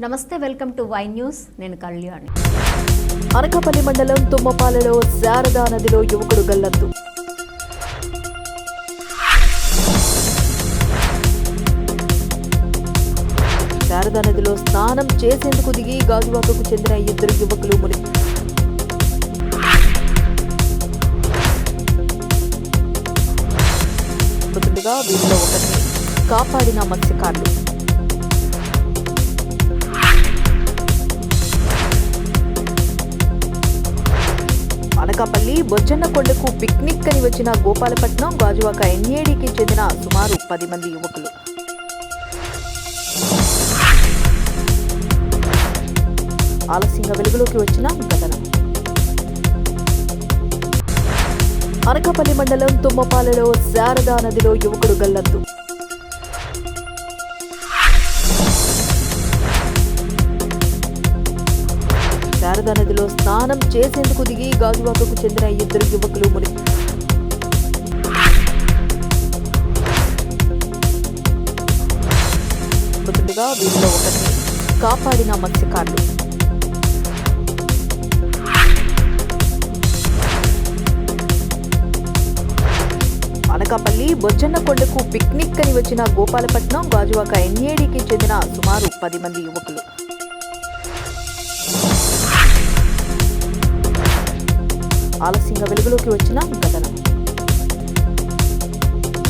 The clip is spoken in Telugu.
నమస్తే, వెల్కమ్ టు వై న్యూస్. నేను కళ్యాణి. అనకాపల్లి మండలం తుమ్మపాలలో శారదా నదిలో యువకుడు గల్లంతు. శారదా నదిలో స్నానం చేసేందుకు దిగి గాజువాకకు చెందిన ఇద్దరు యువకులు మునిగి వీరిలో ఒకరిని కాపాడిన మత్స్యకారులు. అనకాపల్లి బొజ్జన్నకొండకు పిక్నిక్ అని వచ్చిన గోపాలపట్నం గాజువాక ఎన్ఏడికి చెందిన సుమారు 10 మంది యువకులు. ఆలస్యంగా వెలుగులోకి వచ్చిన ఘటన. అనకాపల్లి మండలం తుమ్మపాలలో శారదా నదిలో యువకుడు గల్లంతు. శారదా నదిలో స్నానం చేసేందుకు దిగి గాజువాకకు చెందిన ఇద్దరు యువకులు మునిగి వీరిలో ఒకరిని కాపాడిన మత్స్యకారులు. అనకాపల్లి బొజ్జన్నకొండకు పిక్నిక్ అని వచ్చిన గోపాలపట్నం గాజువాక ఎన్ఏడికి చెందిన సుమారు 10 మంది యువకులు. ఆలస్యంగా వెలుగులోకి వచ్చిన ఘటన.